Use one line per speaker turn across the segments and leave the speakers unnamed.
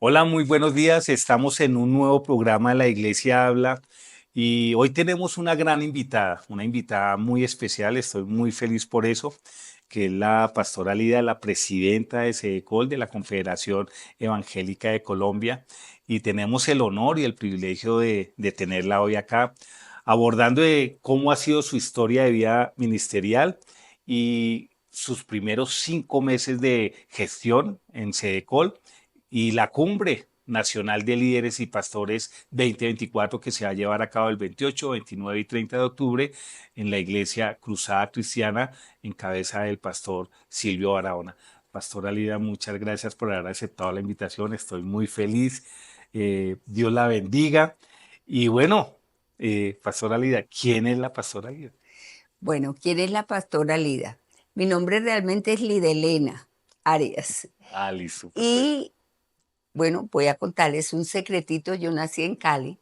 Hola, muy buenos días. Estamos en un nuevo programa de La Iglesia Habla y hoy tenemos una invitada muy especial. Estoy muy feliz por eso, que es la pastora Lida, la presidenta de SEDECOL, de la Confederación Evangélica de Colombia. Y tenemos el honor y el privilegio de tenerla hoy acá, abordando de cómo ha sido su historia de vida ministerial y sus primeros 5 meses de gestión en SEDECOL y la Cumbre Nacional de Líderes y Pastores 2024 que se va a llevar a cabo el 28, 29 y 30 de octubre en la Iglesia Cruzada Cristiana en cabeza del pastor Silvio Barahona. Pastora Lida, muchas gracias por haber aceptado la invitación. Estoy muy feliz. Dios la bendiga. Y bueno, Pastora Lida, ¿quién es la Pastora Lida?
Bueno, ¿quién es la pastora Lida? Mi nombre realmente es Lidelena Arias.
Ah, listo, perfecto.
Y bueno, voy a contarles un secretito. Yo nací en Cali,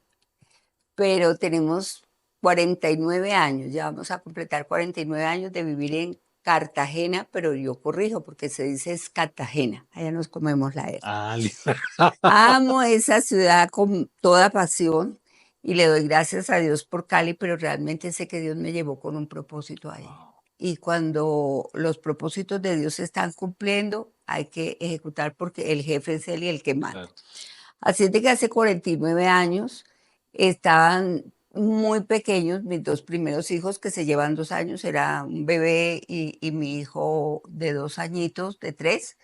pero tenemos 49 años, ya vamos a completar 49 años de vivir en Cartagena, pero yo corrijo porque se dice es Cartagena, allá nos comemos la R.
Ah, listo.
Amo esa ciudad con toda pasión y le doy gracias a Dios por Cali, pero realmente sé que Dios me llevó con un propósito ahí. Y cuando los propósitos de Dios se están cumpliendo, hay que ejecutar porque el jefe es él y el que manda.
Claro.
Así es de que hace 49 años estaban muy pequeños mis dos primeros hijos, que se llevan 2 años, era un bebé y mi hijo de 2 añitos, de 3,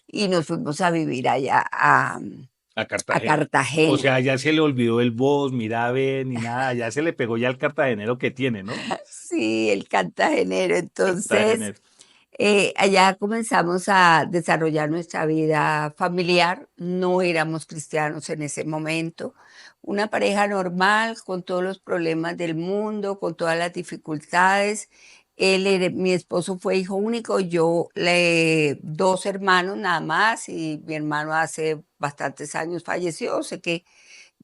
y nos fuimos a vivir allá
A
a
Cartagena. O
Cartagena.
sea, ya se le olvidó el voz, mirabe, ni nada, ya se le pegó ya el cartagenero que tiene, ¿no?
Sí, el cartagenero. Entonces,
Cartagenero.
allá comenzamos a desarrollar nuestra vida familiar. No éramos cristianos en ese momento. Una pareja normal, con todos los problemas del mundo, con todas las dificultades. Mi esposo fue hijo único, dos hermanos nada más, y mi hermano hace bastantes años falleció. Sé que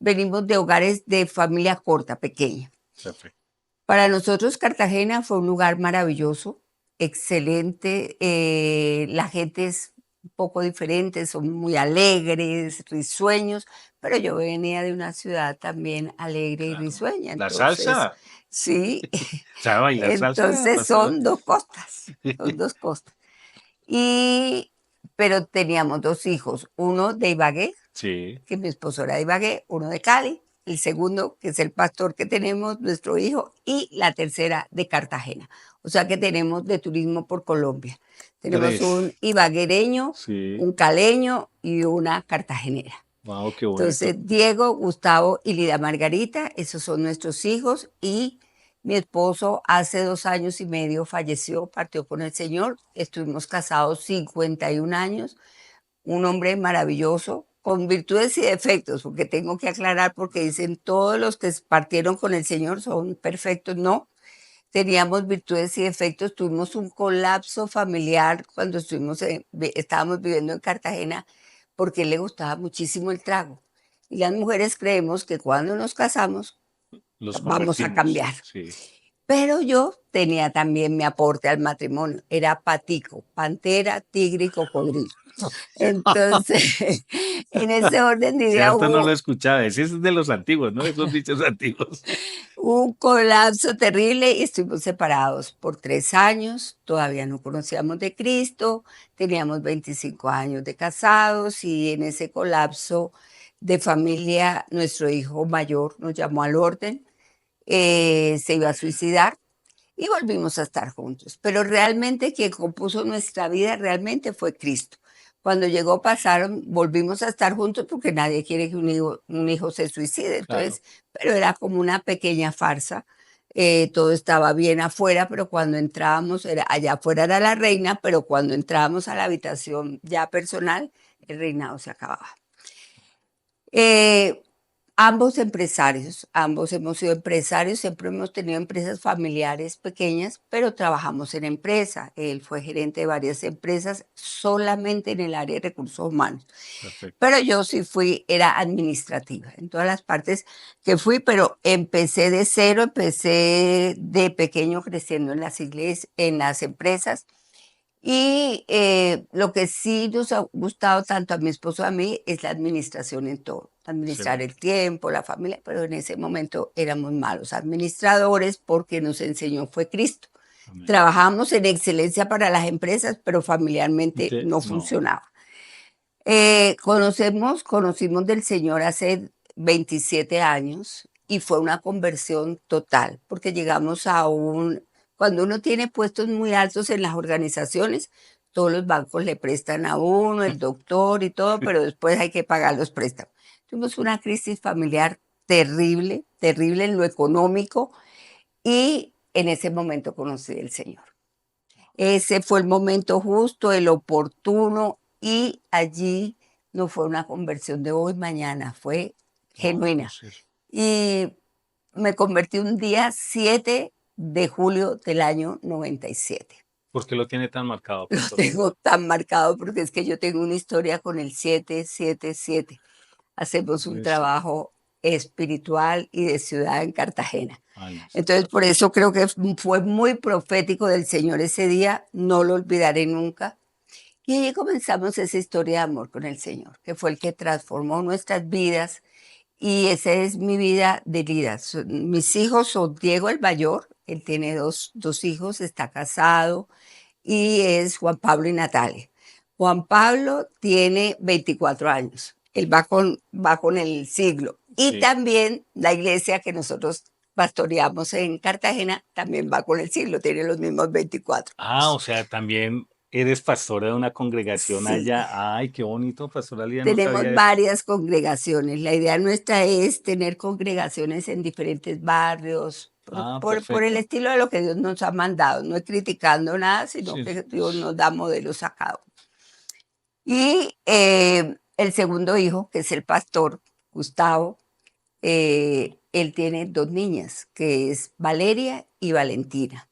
venimos de hogares de familia corta, pequeña.
Perfecto.
Para nosotros Cartagena fue un lugar maravilloso, excelente. La gente es un poco diferente, son muy alegres, risueños, pero yo venía de una ciudad también alegre y
Claro.
risueña,
La
entonces
salsa.
sí,
¿Sabe bailar salsa,
entonces
pastora?
son dos costas, son dos costas. Y, pero teníamos dos hijos, uno de Ibagué,
Sí.
que mi esposo era de Ibagué, uno de Cali, el segundo, que es el pastor que tenemos, nuestro hijo, y la tercera de Cartagena. O sea que tenemos de turismo por Colombia. Tenemos
Tres.
un ibaguereño,
Sí.
un caleño y una cartagenera.
Wow, qué bonito.
Entonces, Diego, Gustavo y Lida Margarita, esos son nuestros hijos, y mi esposo hace 2 años y medio falleció, partió con el Señor. Estuvimos casados 51 años, un hombre maravilloso, con virtudes y defectos, porque tengo que aclarar, porque dicen todos los que partieron con el Señor son perfectos. No, teníamos virtudes y defectos. Tuvimos un colapso familiar cuando estábamos viviendo en Cartagena, porque a él le gustaba muchísimo el trago. Y las mujeres creemos que cuando nos casamos
Los
vamos a
convertimos.
cambiar.
Sí.
Pero yo tenía también mi aporte al matrimonio. Era patico, pantera, tigre y cocodrilo. Entonces, en ese orden de idea
Cierto, no lo
hubo
escuchaba. Ese es de los antiguos, ¿no? Esos dichos antiguos.
un colapso terrible y estuvimos separados por 3 años. Todavía no conocíamos de Cristo, teníamos 25 años de casados, y en ese colapso de familia, nuestro hijo mayor nos llamó al orden, se iba a suicidar. Y volvimos a estar juntos. Pero realmente quien compuso nuestra vida realmente fue Cristo. Cuando llegó pasaron, volvimos a estar juntos porque nadie quiere que un hijo se suicide.
Claro.
Entonces, pero era como una pequeña farsa. Todo estaba bien afuera, pero cuando entrábamos, allá afuera era la reina, pero cuando entrábamos a la habitación ya personal, el reinado se acababa. Eh, ambos hemos sido empresarios, siempre hemos tenido empresas familiares pequeñas, pero trabajamos en empresa. Él fue gerente de varias empresas solamente en el área de recursos humanos.
Perfecto.
Pero yo sí era administrativa en todas las partes que fui, pero empecé de cero, empecé de pequeño creciendo en las iglesias, en las empresas, Y lo que sí nos ha gustado tanto a mi esposo y a mí es la administración en todo, administrar el
Excelente.
tiempo, la familia, pero en ese momento éramos malos administradores porque nos enseñó fue Cristo.
Amén.
Trabajamos en excelencia para las empresas, pero familiarmente no
No,
funcionaba. Conocimos del Señor hace 27 años y fue una conversión total, porque llegamos cuando uno tiene puestos muy altos en las organizaciones, todos los bancos le prestan a uno, el doctor y todo, pero después hay que pagar los préstamos. Tuvimos una crisis familiar terrible, terrible en lo económico y en ese momento conocí al Señor. Ese fue el momento justo, el oportuno, y allí no fue una conversión de hoy, mañana, fue
no, un
genuina.
proceso.
Y me convertí un día 7 de julio del año 97.
¿Por qué lo tiene tan marcado,
Lo
pastor?
tengo tan marcado porque es que yo tengo una historia con el 777. Hacemos un
Pues,
trabajo espiritual y de ciudad en Cartagena.
años.
Entonces, por eso creo que fue muy profético del Señor ese día, no lo olvidaré nunca. Y ahí comenzamos esa historia de amor con el Señor, que fue el que transformó nuestras vidas. Y esa es mi vida de vida. Mis hijos son Diego el mayor, él tiene dos hijos, está casado, y es Juan Pablo y Natalia. Juan Pablo tiene 24 años, él va con el siglo. Y
Sí.
también la iglesia que nosotros pastoreamos en Cartagena también va con el siglo, tiene los mismos 24
Ah, o
años.
sea, también eres pastora de una congregación
Sí,
allá. Ay, qué bonito, pastora Lía, no
tenemos
sabía eso.
varias congregaciones. La idea nuestra es tener congregaciones en diferentes barrios,
Ah,
por el
perfecto.
estilo de lo que Dios nos ha mandado. No es criticando nada, sino
Sí,
que Dios nos da modelos a cada uno. Y el segundo hijo, que es el pastor, Gustavo, él tiene dos niñas, que es Valeria y Valentina.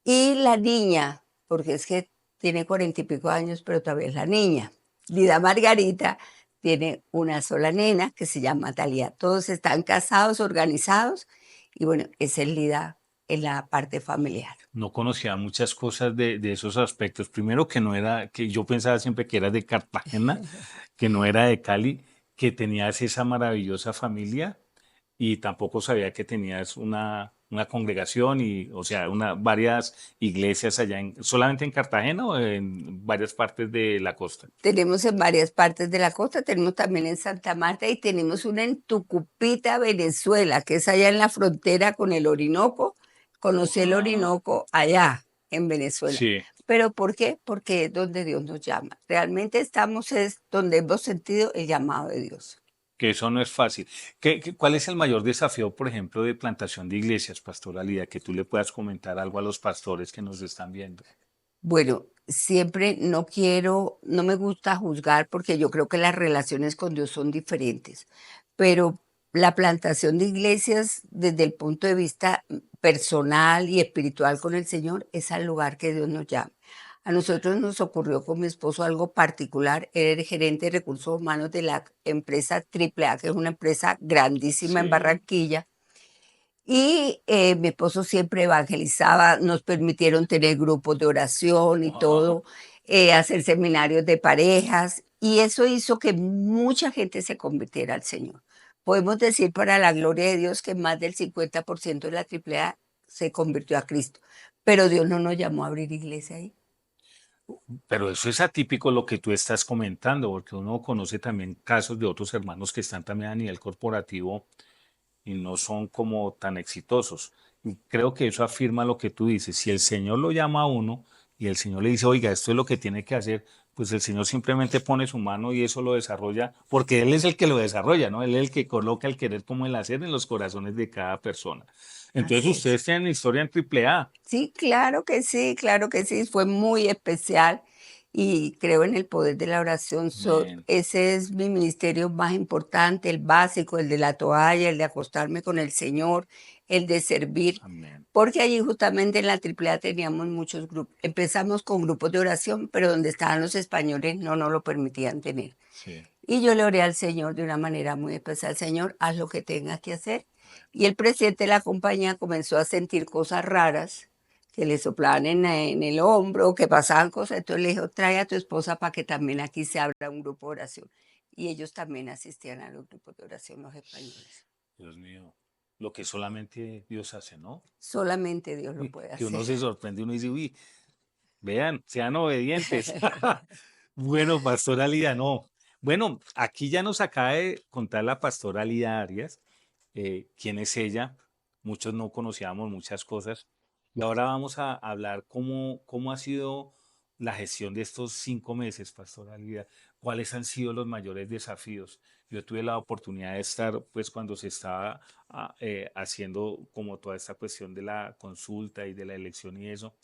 Y la niña, porque es que tiene 40 y pico años, pero todavía es la niña. Lida Margarita tiene una sola nena que se llama Talía. Todos están casados, organizados, y bueno, esa es Lida en la parte familiar.
no conocía muchas cosas de esos aspectos. Primero que no era, que yo pensaba siempre que eras de Cartagena, que no era de Cali, que tenías esa maravillosa familia y tampoco sabía que tenías una congregación y, o sea, varias iglesias allá solamente en Cartagena o en varias partes de la costa.
Tenemos en varias partes de la costa, tenemos también en Santa Marta y tenemos una en Tucupita, Venezuela, que es allá en la frontera con el Orinoco. Conocí el
Ah,
Orinoco allá en Venezuela.
sí,
¿Pero por qué? Porque es donde Dios nos llama. Realmente estamos es donde hemos sentido el llamado de Dios.
que eso no es fácil. ¿Cuál es el mayor desafío, por ejemplo, de plantación de iglesias, Pastora Lida? Que tú le puedas comentar algo a los pastores que nos están viendo.
Bueno, siempre no me gusta juzgar porque yo creo que las relaciones con Dios son diferentes, pero la plantación de iglesias desde el punto de vista personal y espiritual con el Señor es al lugar que Dios nos llama. A nosotros nos ocurrió con mi esposo algo particular. Él era el gerente de recursos humanos de la empresa AAA, que es una empresa grandísima en
Sí.
Barranquilla, y mi esposo siempre evangelizaba, nos permitieron tener grupos de oración y
Wow.
todo, hacer seminarios de parejas, y eso hizo que mucha gente se convirtiera al Señor. Podemos decir para la gloria de Dios que más del 50% de la AAA se convirtió a Cristo, pero Dios no nos llamó a abrir iglesia ahí.
Pero eso es atípico lo que tú estás comentando, porque uno conoce también casos de otros hermanos que están también a nivel corporativo y no son como tan exitosos. Y creo que eso afirma lo que tú dices. Si el Señor lo llama a uno y el Señor le dice, oiga, esto es lo que tiene que hacer, pues el Señor simplemente pone su mano y eso lo desarrolla, porque Él es el que lo desarrolla, ¿no? Él es el que coloca el querer como el hacer en los corazones de cada persona. Entonces
Así es.
ustedes tienen historia en triple A.
Sí, claro que sí, fue muy especial y creo en el poder de la oración.
Amén.
Ese es mi ministerio más importante, el básico, el de la toalla, el de acostarme con el Señor, el de servir,
Amén.
porque allí justamente en la AAA teníamos muchos grupos. Empezamos con grupos de oración, pero donde estaban los españoles no nos lo permitían tener.
Sí.
Y yo le oré al Señor de una manera muy especial, Señor, haz lo que tengas que hacer. Y el presidente de la compañía comenzó a sentir cosas raras que le soplaban en el hombro, que pasaban cosas. Entonces le dijo, trae a tu esposa para que también aquí se abra un grupo de oración. Y ellos también asistían a los grupos de oración, los españoles.
Dios mío, lo que solamente Dios hace, ¿no?
Solamente Dios lo
Y
puede
que
hacer.
uno se sorprende, uno dice, uy, vean, sean obedientes. Bueno, pastora Lida, no. Bueno, aquí ya nos acaba de contar la pastora Lida Arias, quién es ella. Muchos no conocíamos muchas cosas. Y ahora vamos a hablar cómo ha sido la gestión de estos 5 meses, pastora Lida. ¿Cuáles han sido los mayores desafíos? Yo tuve la oportunidad de estar, pues, cuando se estaba haciendo como toda esta cuestión de la consulta y de la elección y eso.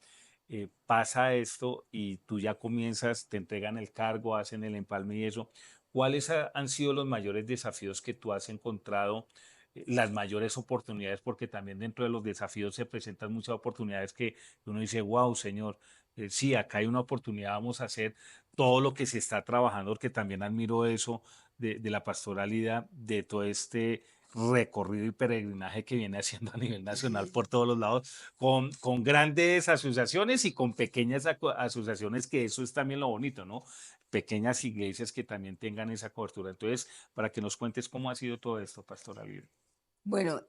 Pasa esto y tú ya comienzas, te entregan el cargo, hacen el empalme y eso. ¿Cuáles han sido los mayores desafíos que tú has encontrado? Las mayores oportunidades, porque también dentro de los desafíos se presentan muchas oportunidades que uno dice, wow, Señor, sí, acá hay una oportunidad, vamos a hacer todo lo que se está trabajando, porque también admiro eso de la pastoralidad, de todo este recorrido y peregrinaje que viene haciendo a nivel nacional por todos los lados con grandes asociaciones y con pequeñas asociaciones, que eso es también lo bonito, ¿no? Pequeñas iglesias que también tengan esa cobertura. Entonces, para que nos cuentes cómo ha sido todo esto, Pastora Libre.
Bueno,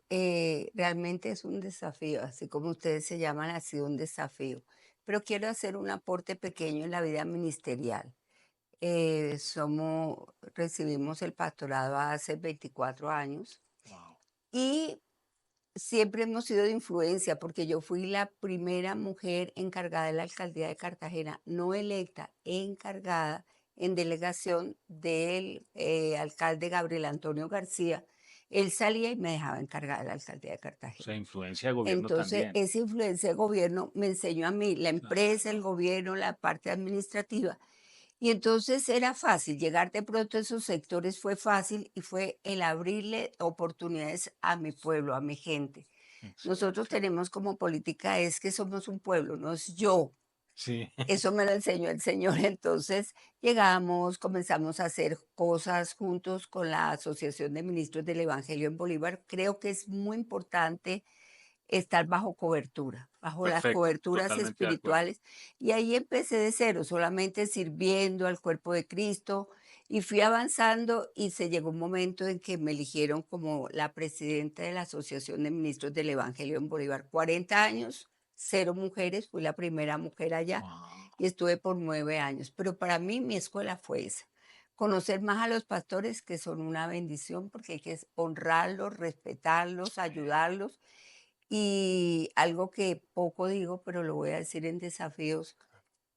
realmente es un desafío, así como ustedes se llaman, ha sido un desafío. Pero quiero hacer un aporte pequeño en la vida ministerial. Recibimos el pastorado hace 24 años
Wow.
y siempre hemos sido de influencia porque yo fui la primera mujer encargada de la alcaldía de Cartagena, no electa, encargada en delegación del alcalde Gabriel Antonio García. Él salía y me dejaba encargada de la alcaldía de
O sea,
Cartagena.
influencia de gobierno
Entonces,
también.
esa influencia del gobierno me enseñó a mí la empresa, el
Claro.
gobierno, la parte administrativa, y entonces era fácil, llegar de pronto a esos sectores fue fácil y fue el abrirle oportunidades a mi pueblo, a mi gente. Nosotros
Excelente.
tenemos como política es que somos un pueblo, no es yo.
Sí.
Eso me lo enseñó el Señor. Entonces llegamos, comenzamos a hacer cosas juntos con la Asociación de Ministros del Evangelio en Bolívar. Creo que es muy importante estar bajo cobertura, bajo las
Perfecto,
coberturas
totalmente de acuerdo.
espirituales. Y ahí empecé de cero, solamente sirviendo al cuerpo de Cristo y fui avanzando y se llegó un momento en que me eligieron como la presidenta de la Asociación de Ministros del Evangelio en Bolívar. 40 años, cero mujeres, fui la primera mujer allá
Wow.
y estuve por 9 años. Pero para mí mi escuela fue esa. Conocer más a los pastores, que son una bendición, porque hay que honrarlos, respetarlos, ayudarlos, y algo que poco digo, pero lo voy a decir en desafíos,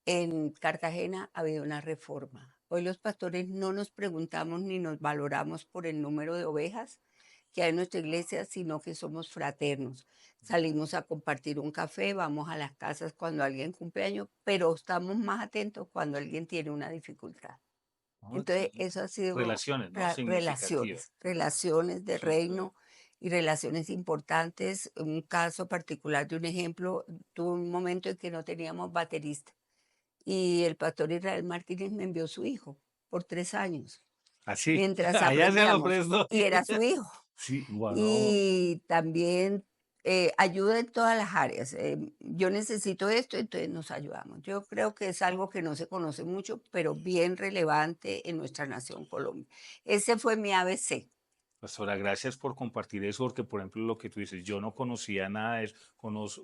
en Cartagena ha habido una reforma. Hoy los pastores no nos preguntamos ni nos valoramos por el número de ovejas que hay en nuestra iglesia, sino que somos fraternos. Salimos a compartir un café, vamos a las casas cuando alguien cumpleaños, pero estamos más atentos cuando alguien tiene una dificultad.
No,
Entonces, eso ha sido
relaciones, ¿no? Significativas.
relaciones de
Súper.
reino y relaciones importantes. Un caso particular de un ejemplo, tuve un momento en que no teníamos baterista y el pastor Israel Martínez me envió su hijo por 3 años
Así.
mientras
Allá se lo
aprendíamos
presto.
y era su hijo.
Sí, bueno.
Y también ayuda en todas las áreas. Yo necesito esto, entonces nos ayudamos. Yo creo que es algo que no se conoce mucho, pero bien relevante en nuestra nación Colombia. Ese fue mi ABC.
Pastora, gracias por compartir eso, porque por ejemplo lo que tú dices, yo no conocía nada de eso,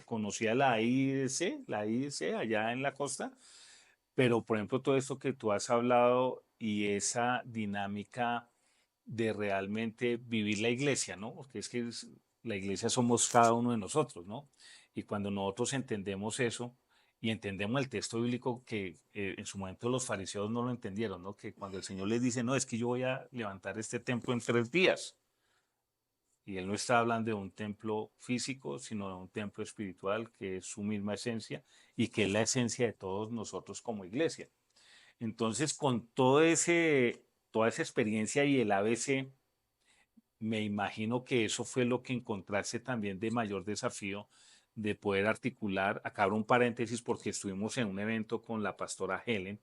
conocía la IDC allá en la costa, pero por ejemplo todo esto que tú has hablado y esa dinámica de realmente vivir la iglesia, ¿no? Porque es que la iglesia somos cada uno de nosotros, ¿no? Y cuando nosotros entendemos eso y entendemos el texto bíblico que en su momento los fariseos no lo entendieron, ¿no? Que cuando el Señor les dice, no, es que yo voy a levantar este templo en 3 días. Y él no está hablando de un templo físico, sino de un templo espiritual que es su misma esencia y que es la esencia de todos nosotros como iglesia. Entonces, con toda esa experiencia y el ABC, me imagino que eso fue lo que encontraste también de mayor desafío de poder articular. Acá abro un paréntesis porque estuvimos en un evento con la pastora Helen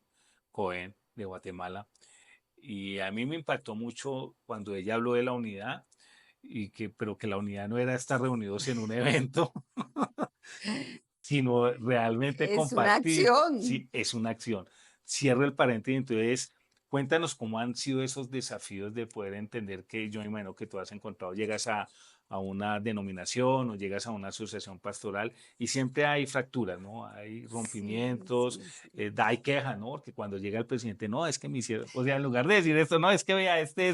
Cohen de Guatemala y a mí me impactó mucho cuando ella habló de la unidad pero que la unidad no era estar reunidos en un evento, sino realmente
Es una
compartir.
acción.
Sí, es una acción. Cierro el paréntesis, entonces cuéntanos cómo han sido esos desafíos de poder entender que yo me imagino que tú has encontrado, llegas a una denominación o llegas a una asociación pastoral y siempre hay fracturas, ¿no? Hay
Sí,
rompimientos,
sí, sí.
hay quejas, ¿no? Porque cuando llega el presidente, no, es que me hicieron, o sea, en lugar de decir esto, no, es que vea este.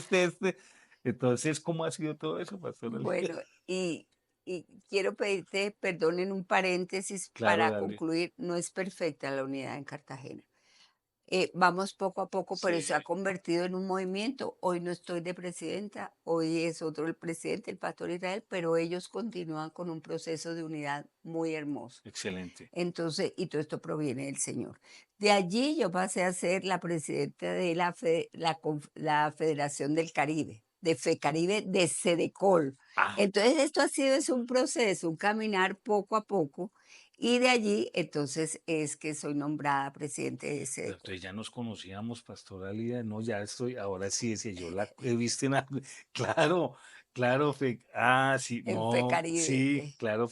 Entonces, ¿cómo ha sido todo eso, pastor?
Bueno, y quiero pedirte perdón en un paréntesis
Claro,
para
dale.
concluir, no es perfecta la unidad en Cartagena. Vamos poco a poco, pero se
Sí,
ha convertido en un movimiento. Hoy no estoy de presidenta, hoy es otro el presidente, el pastor Israel, pero ellos continúan con un proceso de unidad muy hermoso.
excelente.
Entonces, y todo esto proviene del Señor. De allí yo pasé a ser la presidenta de la Federación del Caribe, de FECaribe, de Sedecol.
Ah,
Entonces, esto ha sido es un proceso, un caminar poco a poco, y de allí entonces es que soy nombrada presidente de
pero
Sedecol.
entonces ya nos conocíamos, Pastora Lida. No, ya estoy, ahora sí, decía, yo la he visto en claro, claro, sí,
En
no,
FECaribe,
sí, claro,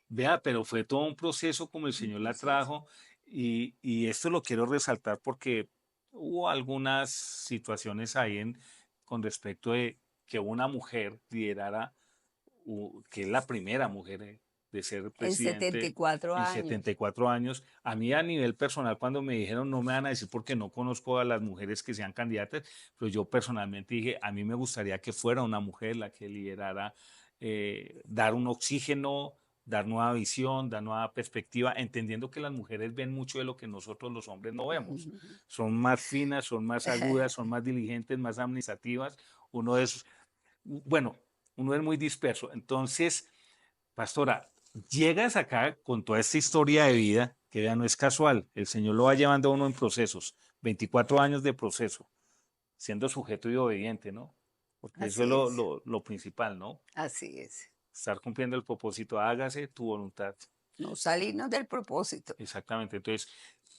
vea, pero fue todo un proceso como el
un
Señor la
proceso.
trajo y esto lo quiero resaltar porque hubo algunas situaciones ahí con respecto de que una mujer liderara, que es la primera mujer de ser
En
presidente
74
en
años.
74 años. A mí a nivel personal, cuando me dijeron, no me van a decir porque no conozco a las mujeres que sean candidatas, pero yo personalmente dije, a mí me gustaría que fuera una mujer la que liderara, dar un oxígeno, dar nueva visión, dar nueva perspectiva, entendiendo que las mujeres ven mucho de lo que nosotros los hombres no vemos. Son más finas, son más agudas, son más diligentes, más administrativas. Uno es, bueno, uno es muy disperso. Entonces, pastora, llegas acá con toda esta historia de vida, que ya no es casual, el Señor lo va llevando a uno en procesos, 24 años de proceso, siendo sujeto y obediente, ¿no? Porque eso es
Así es,
lo principal, ¿no?
así es.
Estar cumpliendo el propósito, hágase tu voluntad.
No salirnos del propósito.
Exactamente. Entonces,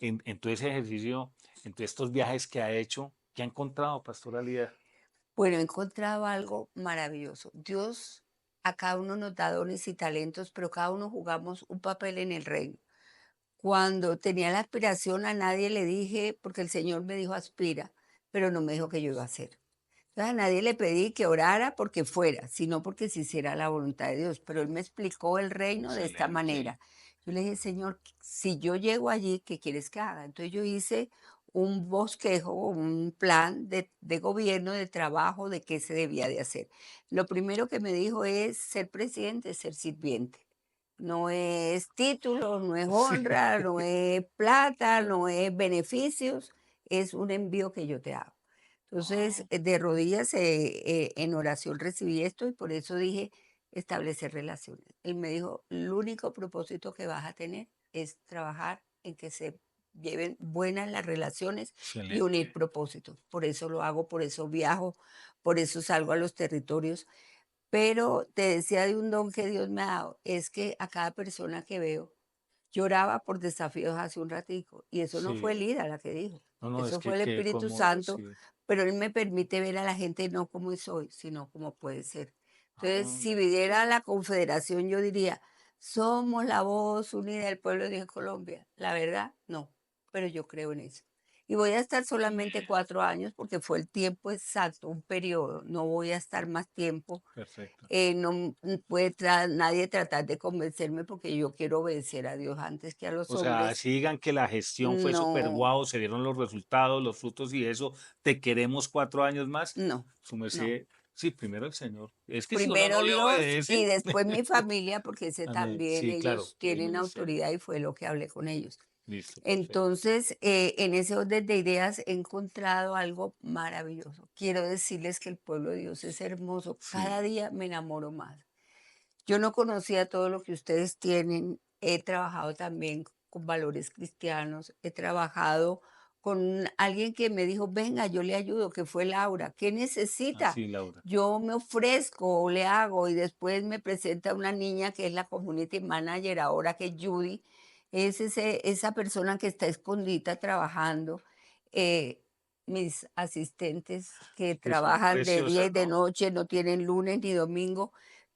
en todo ese ejercicio, en todos estos viajes que ha hecho, ¿qué ha encontrado, pastora Lida?
Bueno, he encontrado algo maravilloso. Dios a cada uno nos da dones y talentos, pero cada uno jugamos un papel en el reino. Cuando tenía la aspiración, a nadie le dije, porque el Señor me dijo aspira, pero no me dijo que yo iba a hacer. Entonces, a nadie le pedí que orara porque fuera, sino porque se hiciera la voluntad de Dios. Pero Él me explicó el reino de esta
Excelente.
manera. Yo le dije, Señor, si yo llego allí, ¿qué quieres que haga? Entonces yo hice un bosquejo, un plan de gobierno, de trabajo, de qué se debía de hacer. Lo primero que me dijo es ser presidente, ser sirviente. No es título, no es
Sí.
honra, no es plata, no es beneficios, es un envío que yo te hago. Entonces,
Ah,
de rodillas en oración recibí esto y por eso dije establecer relaciones. Él me dijo, el único propósito que vas a tener es trabajar en que se lleven buenas las relaciones y unir
excelente.
propósitos. Por eso lo hago, por eso viajo, por eso salgo a los territorios. Pero te decía de un don que Dios me ha dado, es que a cada persona que veo, lloraba por desafíos hace un ratico, y eso no fue
Sí.
Lida la que dijo,
No, no, es
eso fue
que
el
quedé
Espíritu
conmovido,
Santo,
sí.
pero Él me permite ver a la gente no como soy, sino como puede ser. Entonces,
Ah,
si viviera la confederación, yo diría, somos la voz unida del pueblo de Dios en Colombia. La verdad, no, pero yo creo en eso. Y voy a estar solamente 4 años porque fue el tiempo exacto, un periodo, no voy a estar más tiempo.
perfecto.
No puede nadie tratar de convencerme porque yo quiero obedecer a Dios antes que a los
O sea,
hombres.
así digan que la gestión fue súper
No,
guau, se dieron los resultados, los frutos y eso, te queremos 4 años más.
no,
Su
no.
merced, sí, primero el Señor. Es que si uno no
Primero
le
Dios y
obedece,
después mi familia, porque ese
amén.
también
Sí, claro,
ellos
el
tienen
ministerio.
autoridad y fue lo que hablé con ellos.
Listo, perfecto.
Entonces, en ese orden de ideas he encontrado algo maravilloso. Quiero decirles que el pueblo de Dios es hermoso.
Sí,
Cada día me enamoro más. Yo no conocía todo lo que ustedes tienen. He trabajado también con valores cristianos. He trabajado con alguien que me dijo, venga, yo le ayudo, que fue Laura. ¿Qué necesita?
así, Laura.
Yo me ofrezco, le hago y después me presenta una niña que es la community manager ahora, que es Judy. Es esa persona que está escondida trabajando. Eh, Mis asistentes que
Que son
trabajan de día
preciosas,
y de
¿no?
noche, no tienen lunes ni domingo,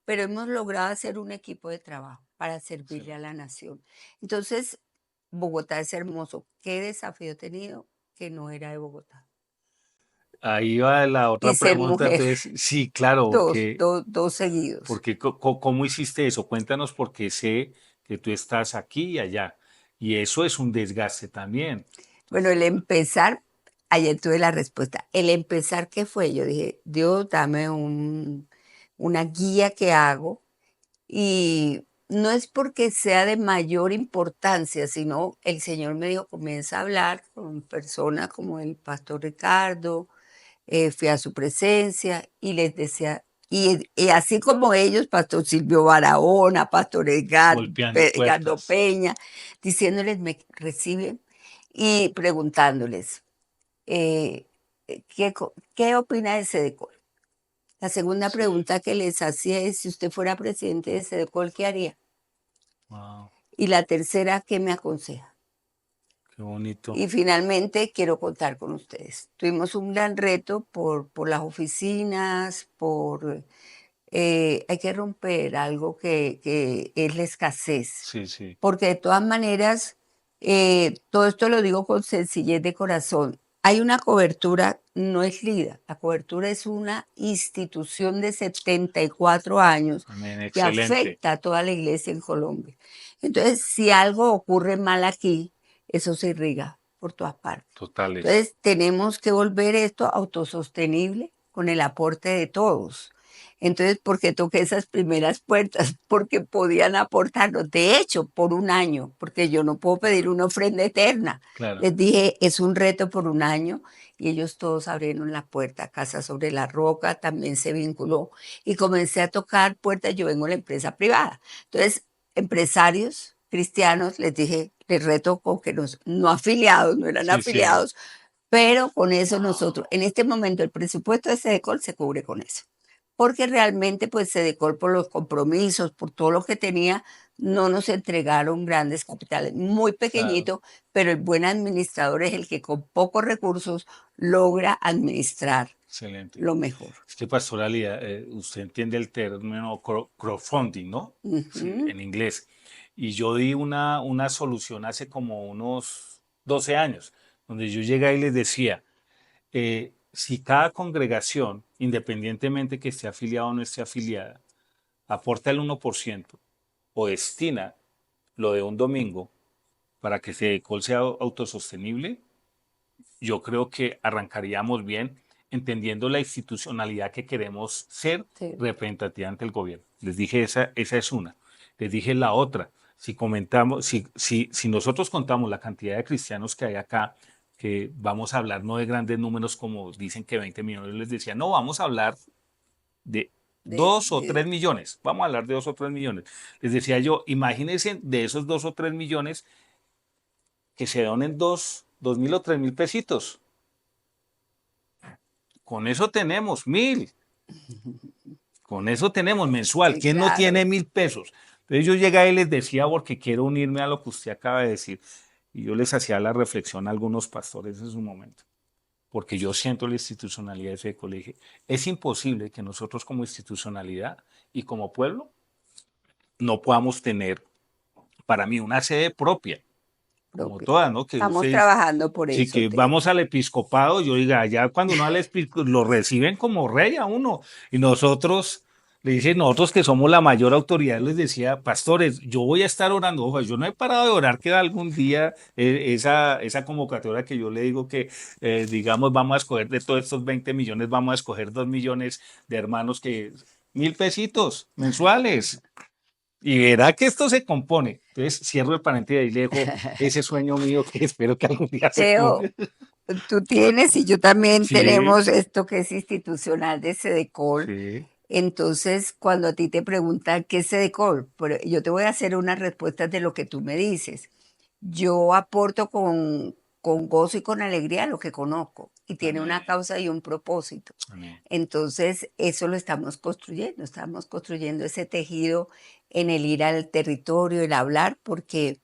pero hemos logrado hacer un equipo de trabajo. para servirle a la nación. Entonces, Bogotá es hermoso. ¿Qué desafío he tenido que no era de Bogotá?
Ahí va la otra
Y ser
pregunta.
mujer,
Entonces, sí, claro,
dos seguidos.
porque ¿cómo hiciste eso? Cuéntanos porque sé que tú estás aquí y allá. Y eso es un desgaste también.
Bueno, el empezar, ayer tuve la respuesta. El empezar, ¿qué fue? Yo dije, Dios, dame una guía que hago. Y no es porque sea de mayor importancia, sino el Señor me dijo, comienza a hablar con personas como el pastor Ricardo, fui a su presencia y les decía, y así como ellos, pastor Silvio Barahona, pastor
Golpeando
Edgardo
puertas.
Peña, diciéndoles, me reciben y preguntándoles, eh, ¿qué opina de Sedecol? La segunda
Sí.
pregunta que les hacía es, si usted fuera presidente de Sedecol, ¿qué haría?
Wow,
Y la tercera, ¿qué me aconseja?
qué bonito.
Y finalmente quiero contar con ustedes. Tuvimos un gran reto por las oficinas, hay que romper algo que es la escasez,
Sí, sí.
porque de todas maneras, todo esto lo digo con sencillez de corazón. Hay una cobertura, no es LIDA, la cobertura es una institución de 74 años
Amén,
que
excelente.
afecta a toda la iglesia en Colombia. Entonces, si algo ocurre mal aquí, eso se irriga por todas partes.
Totales.
Entonces, tenemos que volver esto autosostenible con el aporte de todos. Entonces, ¿por qué toqué esas primeras puertas? Porque podían aportarnos. De hecho, por un año, porque yo no puedo pedir una ofrenda eterna.
Claro.
Les dije, es un reto por un año y ellos todos abrieron la puerta. Casa sobre la Roca también se vinculó y comencé a tocar puertas. Yo vengo de la empresa privada. Entonces, empresarios cristianos, les dije, les reto con que no afiliados, no eran
Sí, sí.
afiliados, pero con eso nosotros, en este momento el presupuesto de SEDECOL se cubre con eso, porque realmente pues SEDECOL por los compromisos, por todo lo que tenía, no nos entregaron grandes capitales, muy
Claro.
pequeñito, pero el buen administrador es el que con pocos recursos logra administrar
Excelente.
lo mejor.
Es que pastoralidad, usted entiende el término crowdfunding, ¿no? Sí,
Ujú.
en inglés. Y yo di una solución hace como unos 12 años, donde yo llegué y les decía, si cada congregación, independientemente que esté afiliada o no esté afiliada, aporta el 1% o destina lo de un domingo para que Col sea autosostenible, yo creo que arrancaríamos bien entendiendo la institucionalidad que queremos ser
Sí.
representativa ante el gobierno. Les dije, esa es una. Les dije la otra. Si nosotros contamos la cantidad de cristianos que hay acá, que vamos a hablar no de grandes números como dicen que 20 millones, les decía, no, vamos a hablar de
De,
2 o 3 millones. Vamos a hablar de 2 o 3 millones. Les decía yo, imagínense de esos 2 o 3 millones que se donen 2.000 o 3.000 pesitos. Con eso tenemos 1.000. Con eso tenemos mensual.
sí,
¿Quién no
claro.
tiene 1.000 pesos? Entonces yo llegué y les decía, porque quiero unirme a lo que usted acaba de decir. Y yo les hacía la reflexión a algunos pastores en su momento. Porque yo siento la institucionalidad de ese colegio. Es imposible que nosotros como institucionalidad y como pueblo no podamos tener, para mí, una sede propia, como
Propio.
todas, ¿no? Que
Estamos
ustedes,
trabajando por
sí,
eso,
que vamos al episcopado, yo diga, allá cuando uno al episcopado lo reciben como rey a uno, y nosotros, le dicen, nosotros que somos la mayor autoridad, les decía, pastores, yo voy a estar orando, ojo, yo no he parado de orar que algún día esa convocatoria que yo le digo que, digamos, vamos a escoger de todos estos 20 millones, vamos a escoger 2 millones de hermanos que, 1.000 pesitos mensuales. Y verá que esto se compone. Entonces, cierro el paréntesis y le dejo ese sueño mío que espero que algún día se
Teo,
cumpla.
tú tienes y yo también
Sí,
tenemos esto que es institucional de Sedecol.
sí,
Entonces, cuando a ti te preguntan qué es Sedecol, pero yo te voy a hacer unas respuestas de lo que tú me dices. Yo aporto con gozo y con alegría lo que conozco y tiene
amén,
una causa y un propósito.
amén.
Entonces, eso lo estamos construyendo ese tejido en el ir al territorio, el hablar, porque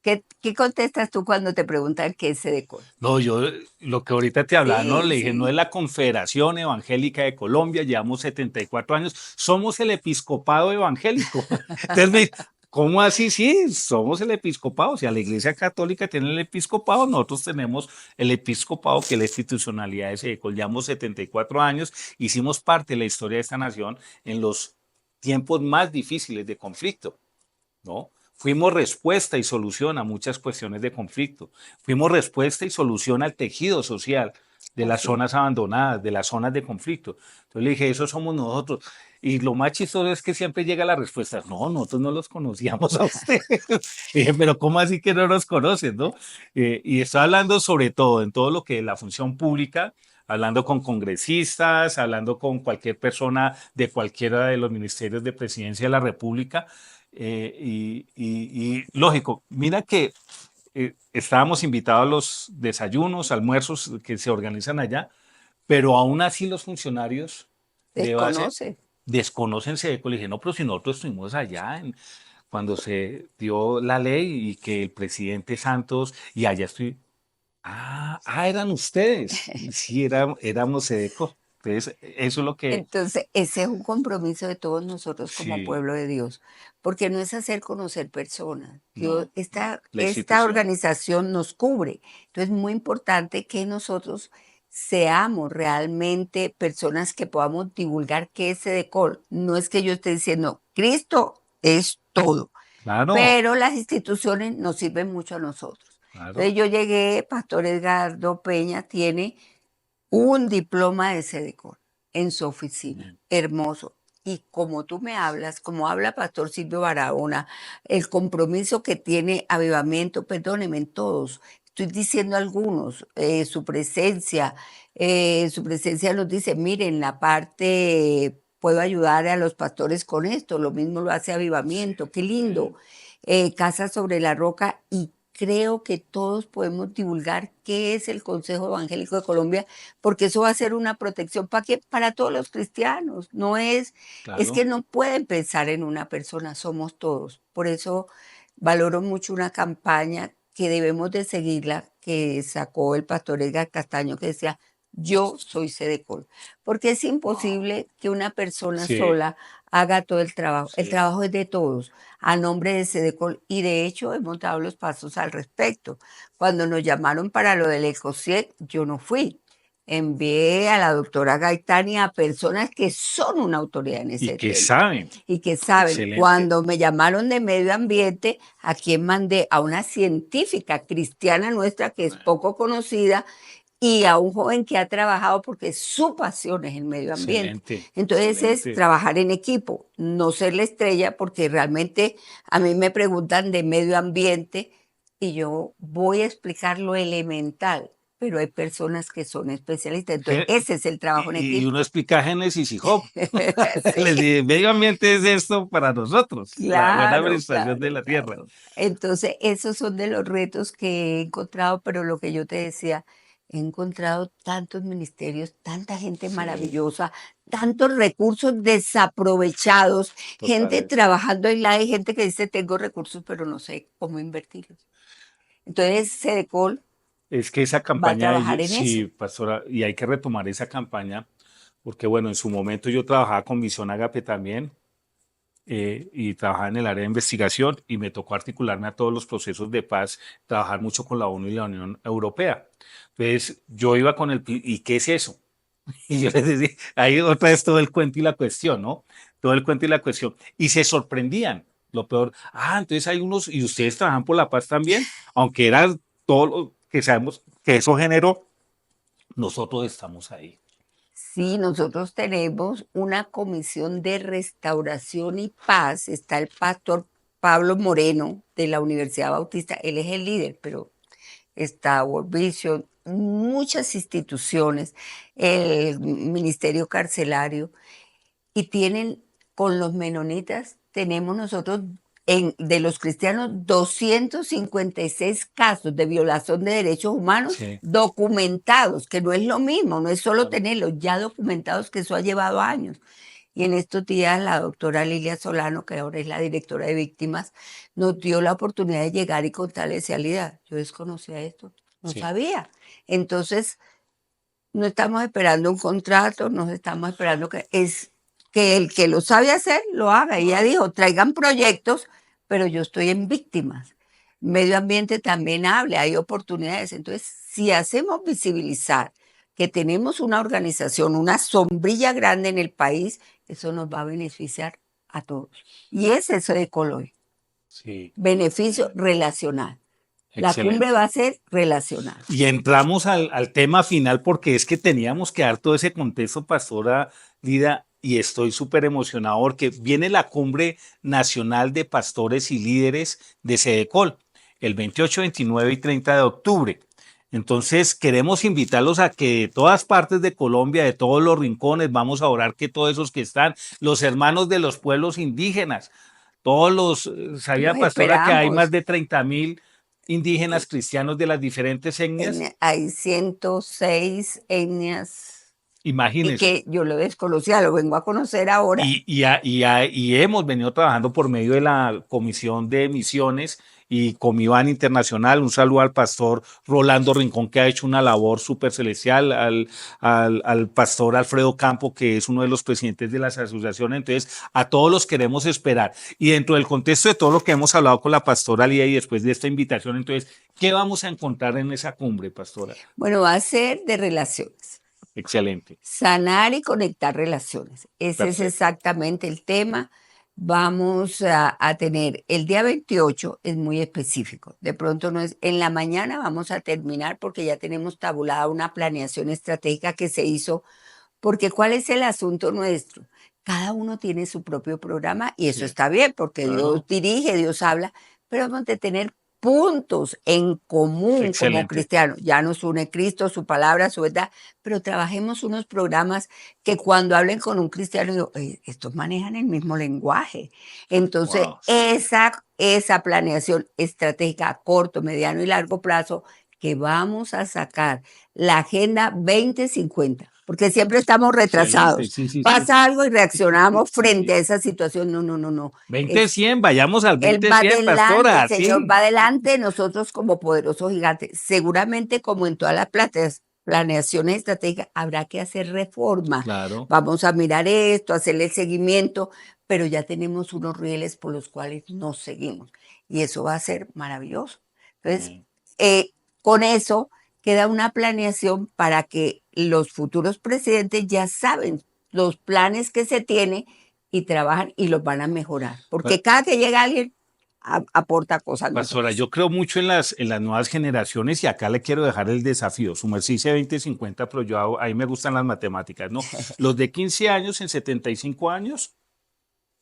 ¿qué contestas tú cuando te preguntan qué es Sedecol?
No, yo lo que ahorita te hablaba, no,
Sí,
le dije, no es
sí.
la Confederación Evangélica de Colombia, llevamos 74 años, somos el episcopado evangélico. Entonces ¿Cómo así? Sí, somos el episcopado. O sea, la Iglesia Católica tiene el episcopado, nosotros tenemos el episcopado, que es la institucionalidad de SEDECOL. Llevamos 74 años, hicimos parte de la historia de esta nación en los tiempos más difíciles de conflicto, ¿no? Fuimos respuesta y solución a muchas cuestiones de conflicto. Fuimos respuesta y solución al tejido social de las
Así es.
zonas abandonadas, de las zonas de conflicto. Entonces le dije, eso somos nosotros. Y lo más chistoso es que siempre llega la respuesta, no, nosotros no los conocíamos a ustedes. Y dije, pero ¿cómo así que no nos conocen, no? Y estoy hablando sobre todo, en todo lo que es la función pública, hablando con congresistas, hablando con cualquier persona de cualquiera de los ministerios de presidencia de la República. Y lógico, mira que estábamos invitados a los desayunos, almuerzos que se organizan allá, pero aún así los funcionarios de base
Desconoce.
desconocen SEDECO. Le dije, no, pero si nosotros estuvimos allá cuando se dio la ley y que el presidente Santos, y allá estoy, eran ustedes. Sí, éramos SEDECO. Entonces, eso es lo que,
Entonces, ese es un compromiso de todos nosotros como
sí,
pueblo de Dios, porque no es hacer conocer personas. Dios,
no, la
esta
institución.
organización nos cubre. Entonces, es muy importante que nosotros seamos realmente personas que podamos divulgar qué es Sedecol. No es que yo esté diciendo, Cristo es todo,
Claro,
pero las instituciones nos sirven mucho a nosotros.
claro.
Entonces, yo llegué, Pastor Edgardo Peña tiene un diploma de SEDECOR en su oficina, hermoso. Y como tú me hablas, como habla Pastor Silvio Barahona, el compromiso que tiene Avivamiento, perdónenme, en todos, estoy diciendo algunos, su presencia nos dice, miren, la parte, puedo ayudar a los pastores con esto, lo mismo lo hace Avivamiento, qué lindo. Casa sobre la Roca, y creo que todos podemos divulgar qué es el Consejo Evangélico de Colombia, porque eso va a ser una protección para qué, para todos los cristianos. No es
Claro.
que no pueden pensar en una persona, somos todos. Por eso valoro mucho una campaña que debemos de seguirla, que sacó el pastor Edgar Castaño, que decía, yo soy Sedecol, porque es imposible que una persona
Sí,
sola haga todo el trabajo. El
sí.
trabajo es de todos, a nombre de Sedecol, y de hecho hemos dado los pasos al respecto. Cuando nos llamaron para lo del ECOSIEC, yo no fui. Envié a la doctora Gaitani a personas que son una autoridad en
Y
ese
que
tema
saben.
y que saben.
Excelente.
Cuando me llamaron de medio ambiente, ¿a quien mandé? A una científica cristiana nuestra que es poco conocida y a un joven que ha trabajado porque su pasión es el medio ambiente.
Excelente.
Entonces es
Excelente.
trabajar en equipo, no ser la estrella, porque realmente a mí me preguntan de medio ambiente y yo voy a explicar lo elemental, pero hay personas que son especialistas. Entonces ese es el trabajo en
Y
equipo.
uno explica Génesis y Job. Les
Sí.
dije, medio ambiente es esto para nosotros, la buena
Claro,
administración de
claro,
la tierra.
claro. Entonces, esos son de los retos que he encontrado, pero lo que yo te decía, he encontrado tantos ministerios, tanta gente
Sí,
maravillosa, tantos recursos desaprovechados, gente
totales.
trabajando en la, hay gente que dice, tengo recursos, pero no sé cómo invertirlos. Entonces, Sedecol
Es que esa
va a
campaña,
trabajar en
sí,
eso.
pastora, y hay que retomar esa campaña, porque bueno, en su momento yo trabajaba con Misión Agape también, y trabajaba en el área de investigación y me tocó articularme a todos los procesos de paz, trabajar mucho con la ONU y la Unión Europea. Entonces yo iba con ¿y qué es eso? Y yo les decía, ahí otra vez todo el cuento y la cuestión, ¿no? Todo el cuento y la cuestión. Y se sorprendían. Lo peor, entonces hay unos, y ustedes trabajan por la paz también, aunque era todo lo que sabemos que eso generó, nosotros estamos ahí.
Sí, nosotros tenemos una comisión de restauración y paz. Está el pastor Pablo Moreno de la Universidad Bautista. Él es el líder, pero está World Vision, muchas instituciones, el Ministerio Carcelario, y tienen, con los menonitas, tenemos nosotros de los cristianos 256 casos de violación de derechos humanos
Sí,
documentados, que no es lo mismo, no es solo
claro.
tenerlos ya documentados, que eso ha llevado años. Y en estos días la doctora Lilia Solano, que ahora es la directora de víctimas, nos dio la oportunidad de llegar y contarle realidad. Yo desconocía esto, no
Sí.
sabía. Entonces, no estamos esperando un contrato, no estamos esperando que el que lo sabe hacer lo haga.
Lo
Ella
haga.
dijo, traigan proyectos pero yo estoy en víctimas. Medio ambiente también habla, hay oportunidades. Entonces, si hacemos visibilizar que tenemos una organización, una sombrilla grande en el país, eso nos va a beneficiar a todos. Y es eso de Coloy,
Sí,
beneficio relacional. La cumbre
excelente.
va a ser relacional.
Y entramos al tema final porque es que teníamos que dar todo ese contexto, pastora Lida, y estoy súper emocionado porque viene la cumbre nacional de pastores y líderes de Sedecol, el 28, 29 y 30 de octubre. Entonces queremos invitarlos a que de todas partes de Colombia, de todos los rincones, vamos a orar que todos esos que están, los hermanos de los pueblos indígenas, todos sabía
Los
pastora que hay más
esperamos.
de 30.000 indígenas cristianos de las diferentes etnias.
Hay 106 etnias y
Imagínense.
que yo lo desconocía, lo vengo a conocer ahora.
Y hemos venido trabajando por medio de la Comisión de Misiones y Comiván Internacional. Un saludo al pastor Rolando Rincón, que ha hecho una labor súper celestial, al pastor Alfredo Campo, que es uno de los presidentes de las asociaciones. Entonces, a todos los queremos esperar. Y dentro del contexto de todo lo que hemos hablado con la pastora Lía y después de esta invitación, entonces, ¿qué vamos a encontrar en esa cumbre, pastora?
Bueno, va a ser de relaciones.
Excelente.
Sanar y conectar relaciones. Ese es
Perfecto.
exactamente el tema. Vamos a tener el día 28, es muy específico. De pronto no es, en la mañana vamos a terminar porque ya tenemos tabulada una planeación estratégica que se hizo, porque ¿cuál es el asunto nuestro? Cada uno tiene su propio programa y eso
Sí,
está bien porque Dios
claro.
dirige, Dios habla, pero vamos a tener puntos en común como
Excelente.
cristianos. Ya nos une Cristo, su palabra, su verdad, pero trabajemos unos programas que cuando hablen con un cristiano, digo, estos manejan el mismo lenguaje. Entonces,
Wow.
esa planeación estratégica a corto, mediano y largo plazo que vamos a sacar la Agenda 2050, porque siempre estamos
Excelente.
retrasados.
Sí, sí, sí.
Pasa algo y reaccionamos frente
Sí.
a esa situación. No, no, no, no.
20-100, vayamos al
Él va
20-100,
adelante, el
pastora.
Señor
Sí.
va adelante, nosotros como poderosos gigantes. Seguramente, como en todas las planeaciones estratégicas, habrá que hacer reformas.
Claro.
Vamos a mirar esto, hacerle el seguimiento, pero ya tenemos unos rieles por los cuales nos seguimos. Y eso va a ser maravilloso. Entonces,
Amén.
con eso queda una planeación para que los futuros presidentes ya saben los planes que se tienen y trabajan y los van a mejorar. Porque cada que llega alguien aporta cosas
Pastora,
mejores.
yo creo mucho en las nuevas generaciones y acá le quiero dejar el desafío. Su merced dice 20-50, pero a mí me gustan las matemáticas, ¿no? Los de 15 años en 75 años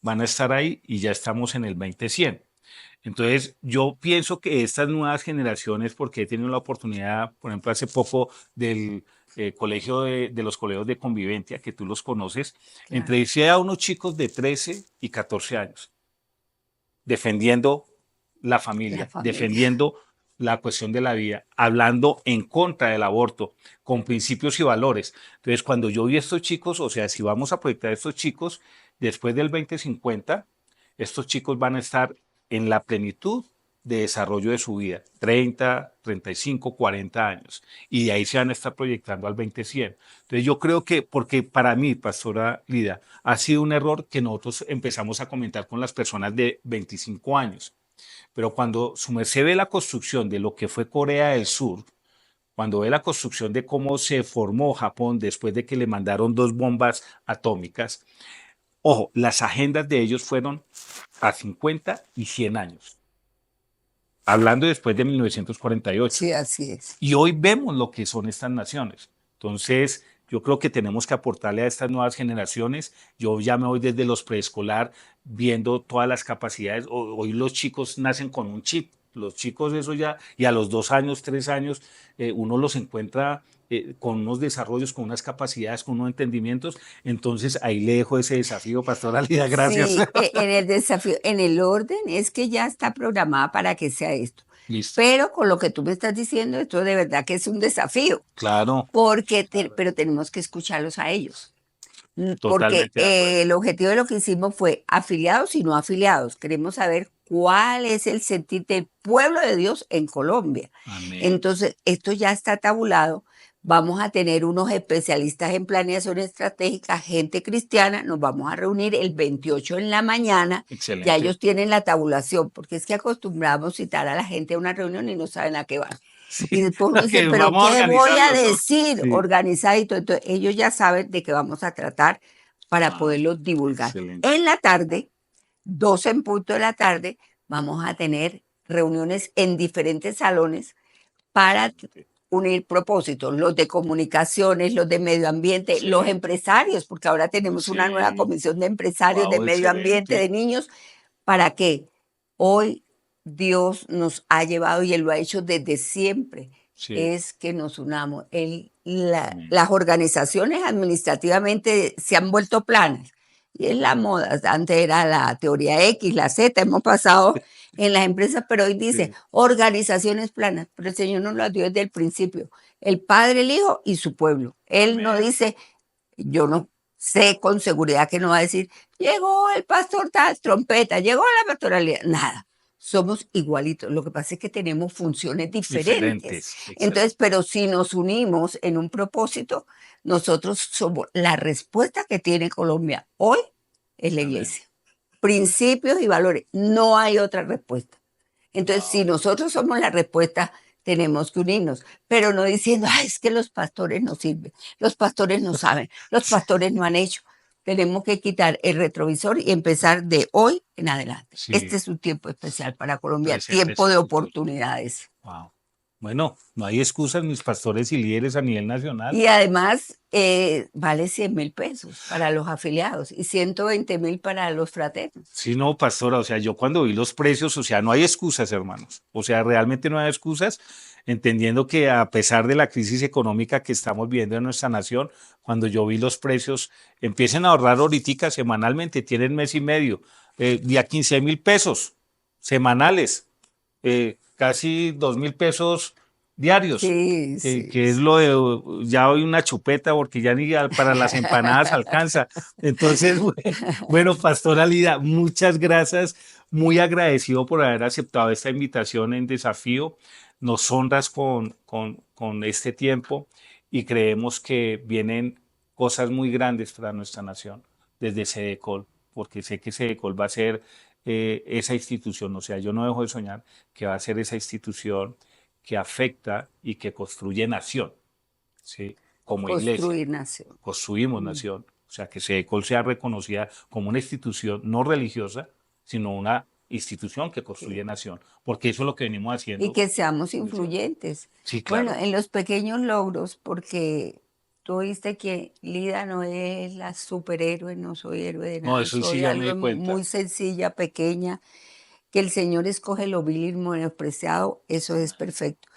van a estar ahí y ya estamos en el 20-100. Entonces, yo pienso que estas nuevas generaciones, porque he tenido la oportunidad, por ejemplo, hace poco del colegio de los colegios de convivencia, que tú los conoces,
Claro.
entrevisté a unos chicos de 13 y 14 años, defendiendo la
La
familia,
familia.
defendiendo la cuestión de la vida, hablando en contra del aborto, con principios y valores. Entonces, cuando yo vi a estos chicos, o sea, si vamos a proyectar a estos chicos, después del 2050, estos chicos van a estar en la plenitud de desarrollo de su vida, 30, 35, 40 años, y de ahí se van a estar proyectando al 2100. Entonces yo creo que, porque para mí, pastora Lida, ha sido un error que nosotros empezamos a comentar con las personas de 25 años, pero cuando su merced ve la construcción de lo que fue Corea del Sur, cuando ve la construcción de cómo se formó Japón después de que le mandaron 2 bombas atómicas, ojo, las agendas de ellos fueron a 50 y 100 años, hablando después de 1948.
Sí, así es.
Y hoy vemos lo que son estas naciones. Entonces, yo creo que tenemos que aportarle a estas nuevas generaciones. Yo ya me voy desde los preescolar viendo todas las capacidades. Hoy los chicos nacen con un chip. Los chicos eso ya, y a los 2 años, 3 años, uno los encuentra con unos desarrollos, con unas capacidades, con unos entendimientos. Entonces, ahí le dejo ese desafío, Pastora Lida. Gracias.
Sí, en el desafío, en el orden es que ya está programada para que sea esto.
Listo.
Pero con lo que tú me estás diciendo, esto de verdad que es un desafío,
Claro,
pero tenemos que escucharlos a ellos. Porque
totalmente de acuerdo.
el objetivo de lo que hicimos fue afiliados y no afiliados. Queremos saber cuál es el sentir del pueblo de Dios en Colombia.
Amén.
Entonces, esto ya está tabulado, Vamos a tener unos especialistas en planeación estratégica, gente cristiana. Nos vamos a reunir el 28 en la mañana. Ya
Excelente.
ellos tienen la tabulación, porque es que acostumbramos citar a la gente a una reunión y no saben a qué van.
Sí,
Y después uno dice,
que
pero
vamos a
¿qué voy a
organizarlos, ¿no?
decir?
Sí.
Organizadito. Entonces, ellos ya saben de qué vamos a tratar para
Ah,
poderlos divulgar.
excelente.
En la tarde, 12 en punto de la tarde, vamos a tener reuniones en diferentes salones para unir propósitos, los de comunicaciones, los de medio ambiente, los
Excelente.
empresarios, porque ahora tenemos una nueva
Sí.
comisión de empresarios de
Wow,
medio ambiente, de
excelente.
niños, para que hoy Dios nos ha llevado y Él lo ha hecho desde siempre,
Sí.
es que nos unamos.
Amén.
Las organizaciones administrativamente se han vuelto planas. Y es la moda. Antes era la teoría X, la Z, hemos pasado en las empresas, pero hoy dice
Sí.
organizaciones planas. Pero el Señor nos lo dio desde el principio. El Padre, el Hijo y su pueblo. Él no
Amén.
dice, yo no sé con seguridad que no va a decir, llegó el pastor tal, trompeta, llegó la pastoralidad. Nada. Somos igualitos. Lo que pasa es que tenemos funciones diferentes.
Diferentes. Excelente.
Entonces, pero si nos unimos en un propósito, nosotros somos la respuesta que tiene Colombia hoy es la
Amén.
iglesia. Principios y valores. No hay otra respuesta. Entonces, si
Wow.
nosotros somos la respuesta, tenemos que unirnos, pero no diciendo, ay, es que los pastores no sirven, los pastores no saben, los pastores no han hecho. Tenemos que quitar el retrovisor y empezar de hoy en adelante.
Sí.
Este es un tiempo especial para Colombia,
Presente
tiempo de
su futuro.
oportunidades.
Wow. Bueno, no hay excusas, mis pastores y líderes a nivel nacional.
Y además vale 100,000 pesos para los afiliados y 120,000 para los fraternos.
Sí, no, pastora, o sea, yo cuando vi los precios, o sea, no hay excusas, hermanos. O sea, realmente no hay excusas, entendiendo que a pesar de la crisis económica que estamos viendo en nuestra nación, cuando yo vi los precios, empiecen a ahorrar ahorita semanalmente, tienen mes y medio, de a 15,000 pesos semanales, casi 2,000 pesos diarios,
Sí, sí.
que es lo de, ya hoy una chupeta, porque ya ni para las empanadas alcanza. Entonces, bueno, Pastora Lida, muchas gracias, muy agradecido por haber aceptado esta invitación en Desafío. Nos honras con este tiempo y creemos que vienen cosas muy grandes para nuestra nación desde Sedecol, porque sé que Sedecol va a ser esa institución, o sea, yo no dejo de soñar que va a ser esa institución que afecta y que construye nación, ¿sí? Como iglesia.
Construir nación.
Construimos nación. O sea, que Sedecol sea reconocida como una institución no religiosa, sino una institución que construye
Sí.
nación. Porque eso es lo que venimos
Y
haciendo.
que seamos influyentes.
Sí,
Bueno,
claro.
en los pequeños logros, porque tú viste que Lida no es la superhéroe, no soy héroe de
No,
nada,
eso sí
soy
ya me di
algo
cuenta.
muy sencilla, pequeña, que el Señor escoge lo vil y menospreciado, eso es perfecto.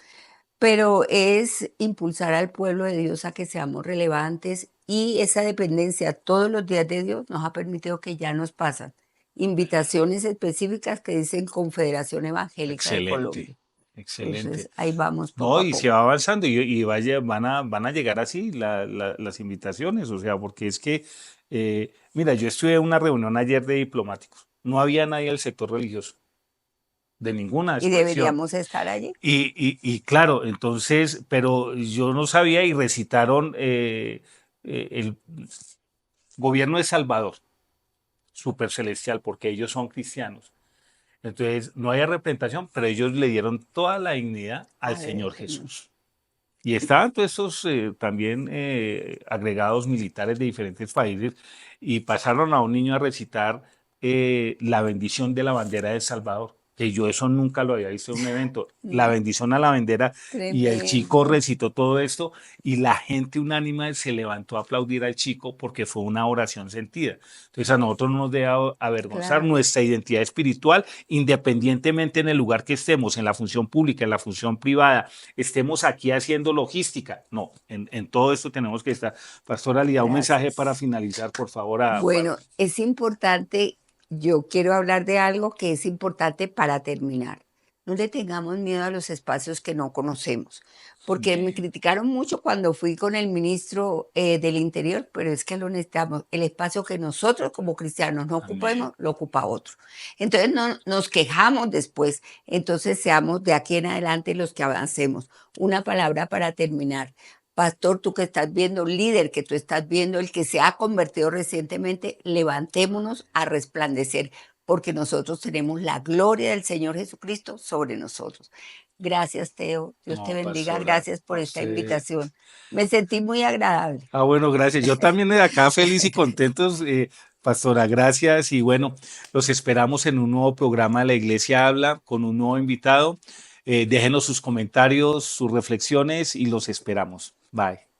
Pero es impulsar al pueblo de Dios a que seamos relevantes y esa dependencia todos los días de Dios nos ha permitido que ya nos pasan invitaciones específicas que dicen Confederación Evangélica de
Excelente,
Colombia.
excelente.
Entonces ahí vamos poco
No,
a
y se
poco.
va avanzando y van a llegar así las invitaciones, o sea, porque es que, mira, yo estuve en una reunión ayer de diplomáticos, no había nadie del sector religioso, de ninguna
Y
expresión.
deberíamos estar allí.
Y claro, entonces, pero yo no sabía y recitaron el gobierno de Salvador, súper celestial, porque ellos son cristianos. Entonces, no había representación, pero ellos le dieron toda la dignidad al Señor
Señor.
Jesús. Y estaban todos estos también agregados militares de diferentes países y pasaron a un niño a recitar la bendición de la bandera de El Salvador, que yo eso nunca lo había visto en un evento, la
No,
bendición a la bandera, y el chico
tremendo.
recitó todo esto y la gente unánime se levantó a aplaudir al chico porque fue una oración sentida. Entonces a nosotros no nos debe avergonzar
Claro.
nuestra identidad espiritual, independientemente en el lugar que estemos, en la función pública, en la función privada, estemos aquí haciendo logística. No, en todo esto tenemos que estar. Pastora Lía, un mensaje para
Gracias.
finalizar, por favor.
Bueno, es importante, yo quiero hablar de algo que es importante para terminar. No le tengamos miedo a los espacios que no conocemos, porque me
Amén.
criticaron mucho cuando fui con el ministro del Interior, pero es que lo necesitamos. El espacio que nosotros como cristianos no
Amén.
ocupemos, lo ocupa otro. Entonces no nos quejamos después. Entonces seamos de aquí en adelante los que avancemos. Una palabra para terminar. Pastor, tú que estás viendo, líder que tú estás viendo, el que se ha convertido recientemente, levantémonos a resplandecer, porque nosotros tenemos la gloria del Señor Jesucristo sobre nosotros. Gracias, Teo. Dios te
No,
bendiga.
pastora,
Gracias
a
por esta
usted.
invitación. Me sentí muy agradable.
Ah, bueno, gracias. Yo también de acá feliz y contentos, pastora, gracias. Y bueno, los esperamos en un nuevo programa de La Iglesia Habla con un nuevo invitado. Déjenos sus comentarios, sus reflexiones y los esperamos. Bye.